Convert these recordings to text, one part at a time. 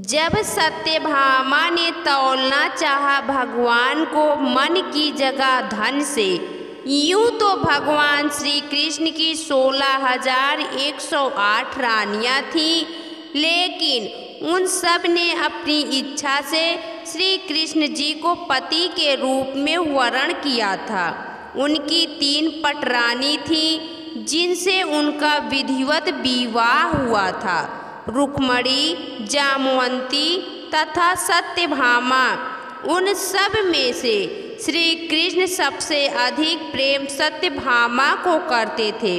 जब सत्यभामा ने तौलना चाहा भगवान को मन की जगह धन से, यूं तो भगवान श्री कृष्ण की 16,108 रानियां थीं, लेकिन उन सब ने अपनी इच्छा से श्री कृष्ण जी को पति के रूप में वरण किया था। उनकी 3 पटरानी थीं जिनसे उनका विधिवत विवाह हुआ था, रुक्मणी, जामवंती तथा सत्यभामा। उन सब में से श्री कृष्ण सबसे अधिक प्रेम सत्यभामा को करते थे।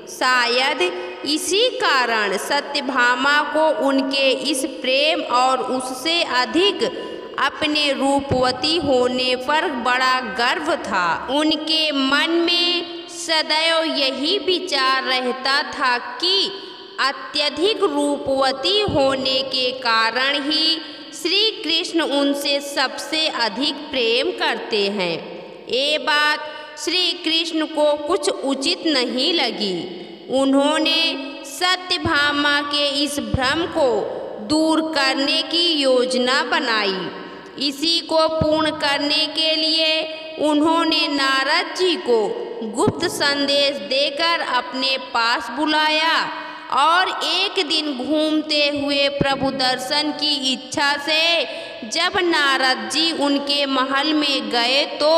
शायद इसी कारण सत्यभामा को उनके इस प्रेम और उससे अधिक अपने रूपवती होने पर बड़ा गर्व था। उनके मन में सदैव यही विचार रहता था कि अत्यधिक रूपवती होने के कारण ही श्री कृष्ण उनसे सबसे अधिक प्रेम करते हैं। ये बात श्री कृष्ण को कुछ उचित नहीं लगी। उन्होंने सत्यभामा के इस भ्रम को दूर करने की योजना बनाई। इसी को पूर्ण करने के लिए उन्होंने नारद जी को गुप्त संदेश देकर अपने पास बुलाया और एक दिन घूमते हुए प्रभु दर्शन की इच्छा से जब नारद जी उनके महल में गए तो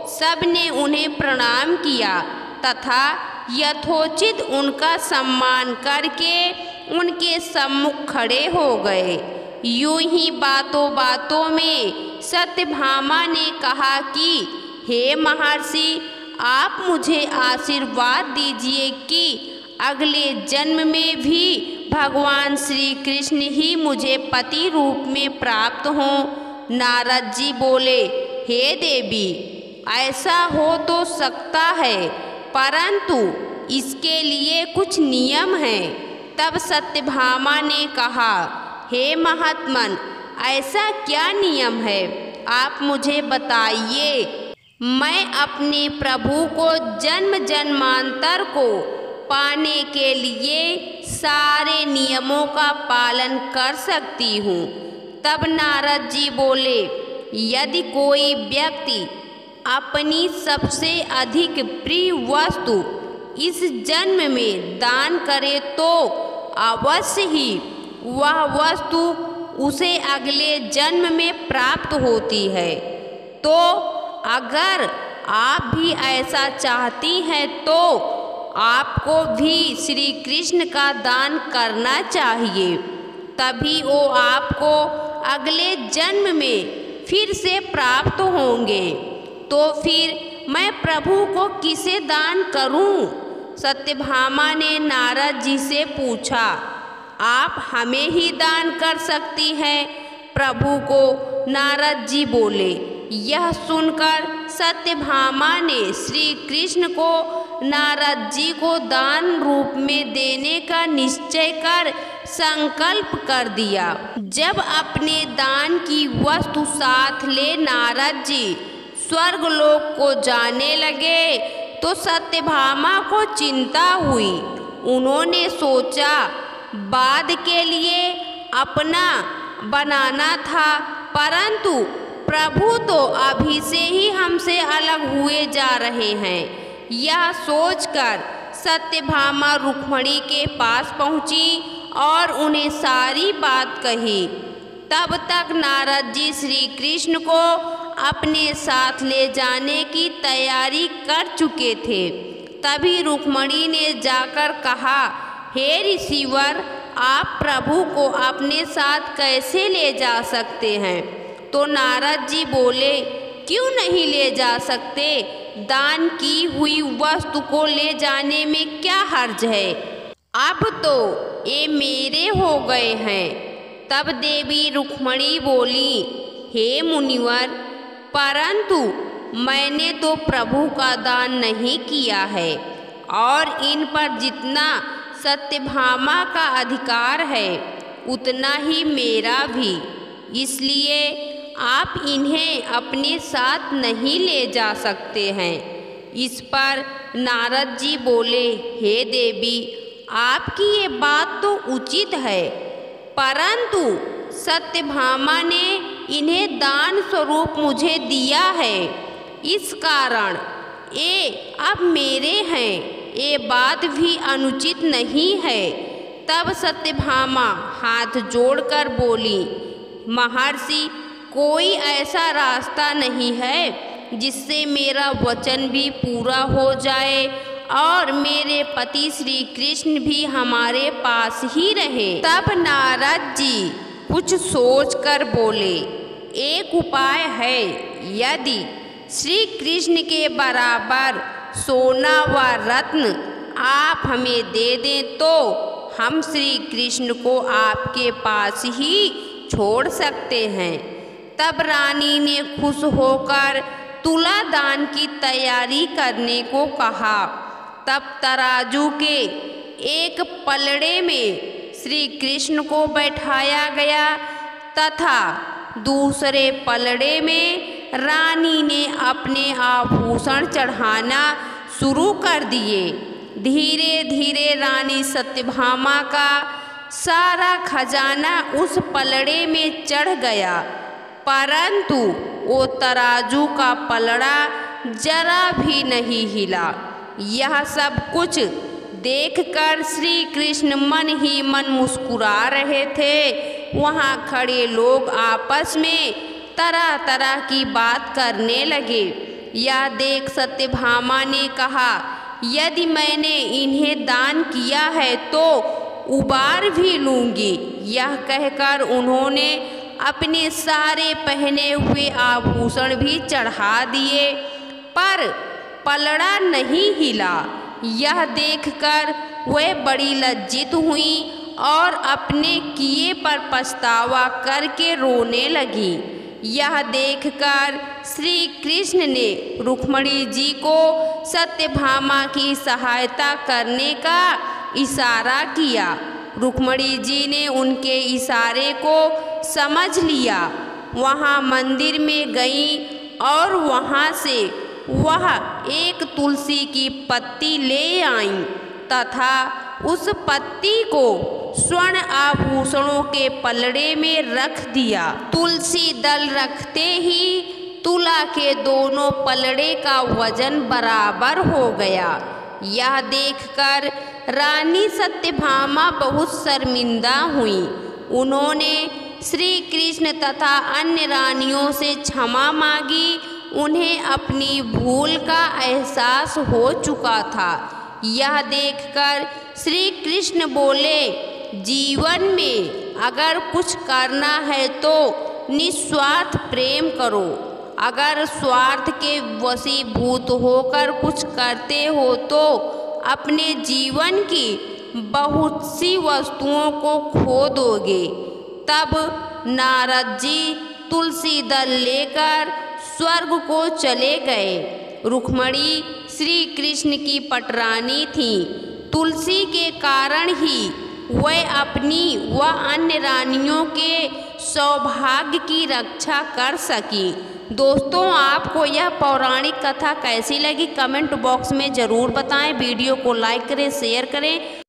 सबने उन्हें प्रणाम किया तथा यथोचित उनका सम्मान करके उनके सम्मुख खड़े हो गए। यूं ही बातों बातों में सत्यभामा ने कहा कि हे महर्षि, आप मुझे आशीर्वाद दीजिए कि अगले जन्म में भी भगवान श्री कृष्ण ही मुझे पति रूप में प्राप्त हों। नारद जी बोले, हे देवी, ऐसा हो तो सकता है, परंतु इसके लिए कुछ नियम हैं। तब सत्यभामा ने कहा, हे महात्मन, ऐसा क्या नियम है, आप मुझे बताइए। मैं अपने प्रभु को जन्म जन्मांतर को पाने के लिए सारे नियमों का पालन कर सकती हूँ। तब नारद जी बोले, यदि कोई व्यक्ति अपनी सबसे अधिक प्रिय वस्तु इस जन्म में दान करे तो अवश्य ही वह वस्तु उसे अगले जन्म में प्राप्त होती है। तो अगर आप भी ऐसा चाहती हैं तो आपको भी श्री कृष्ण का दान करना चाहिए, तभी वो आपको अगले जन्म में फिर से प्राप्त होंगे। तो फिर मैं प्रभु को किसे दान करूं? सत्यभामा ने नारद जी से पूछा। आप हमें ही दान कर सकती हैं, प्रभु को नारद जी बोले। यह सुनकर सत्यभामा ने श्री कृष्ण को नारद जी को दान रूप में देने का निश्चय कर संकल्प कर दिया। जब अपने दान की वस्तु साथ ले नारद जी स्वर्गलोक को जाने लगे तो सत्यभामा को चिंता हुई। उन्होंने सोचा बाद के लिए अपना बनाना था, परंतु प्रभु तो अभी से ही हमसे अलग हुए जा रहे हैं। यह सोचकर सत्यभामा रुक्मणी के पास पहुंची और उन्हें सारी बात कही। तब तक नारद जी श्री कृष्ण को अपने साथ ले जाने की तैयारी कर चुके थे। तभी रुक्मणी ने जाकर कहा, हे ऋषिवर, आप प्रभु को अपने साथ कैसे ले जा सकते हैं? तो नारद जी बोले, क्यों नहीं ले जा सकते? दान की हुई वस्तु को ले जाने में क्या हर्ज है? अब तो ये मेरे हो गए हैं। तब देवी रुक्मणी बोली, हे मुनिवर, परंतु मैंने तो प्रभु का दान नहीं किया है और इन पर जितना सत्यभामा का अधिकार है उतना ही मेरा भी, इसलिए आप इन्हें अपने साथ नहीं ले जा सकते हैं। इस पर नारद जी बोले, हे देवी, आपकी ये बात तो उचित है, परंतु सत्यभामा ने इन्हें दान स्वरूप मुझे दिया है, इस कारण ये अब मेरे हैं, ये बात भी अनुचित नहीं है। तब सत्यभामा हाथ जोड़कर बोली, महर्षि, कोई ऐसा रास्ता नहीं है जिससे मेरा वचन भी पूरा हो जाए और मेरे पति श्री कृष्ण भी हमारे पास ही रहे। तब नारद जी कुछ सोचकर बोले, एक उपाय है, यदि श्री कृष्ण के बराबर सोना व रत्न आप हमें दे दें तो हम श्री कृष्ण को आपके पास ही छोड़ सकते हैं। तब रानी ने खुश होकर तुला दान की तैयारी करने को कहा। तब तराजू के एक पलड़े में श्री कृष्ण को बैठाया गया तथा दूसरे पलड़े में रानी ने अपने आभूषण चढ़ाना शुरू कर दिए। धीरे धीरे रानी सत्यभामा का सारा खजाना उस पलड़े में चढ़ गया, परंतु वो तराजू का पलड़ा जरा भी नहीं हिला। यह सब कुछ देखकर श्री कृष्ण मन ही मन मुस्कुरा रहे थे। वहाँ खड़े लोग आपस में तरह तरह की बात करने लगे। यह देख सत्यभामा ने कहा, यदि मैंने इन्हें दान किया है तो उबार भी लूँगी। यह कहकर उन्होंने अपने सारे पहने हुए आभूषण भी चढ़ा दिए, पर पलड़ा नहीं हिला। यह देखकर वह बड़ी लज्जित हुई और अपने किए पर पछतावा करके रोने लगी। यह देखकर श्री कृष्ण ने रुक्मिणी जी को सत्यभामा की सहायता करने का इशारा किया। रुक्मिणी जी ने उनके इशारे को समझ लिया। वहाँ मंदिर में गई और वहाँ से वह एक तुलसी की पत्ती ले आईं तथा उस पत्ती को स्वर्ण आभूषणों के पलड़े में रख दिया। तुलसी दल रखते ही तुला के दोनों पलड़े का वजन बराबर हो गया। यह देखकर रानी सत्यभामा बहुत शर्मिंदा हुई। उन्होंने श्री कृष्ण तथा अन्य रानियों से क्षमा मांगी। उन्हें अपनी भूल का एहसास हो चुका था। यह देखकर श्री कृष्ण बोले, जीवन में अगर कुछ करना है तो निस्वार्थ प्रेम करो। अगर स्वार्थ के वशीभूत होकर कुछ करते हो तो अपने जीवन की बहुत सी वस्तुओं को खो दोगे। तब नारद जी तुलसी दल लेकर स्वर्ग को चले गए। रुक्मिणी श्री कृष्ण की पटरानी थी। तुलसी के कारण ही वह अपनी व अन्य रानियों के सौभाग्य की रक्षा कर सकी। दोस्तों, आपको यह पौराणिक कथा कैसी लगी कमेंट बॉक्स में ज़रूर बताएं। वीडियो को लाइक करें, शेयर करें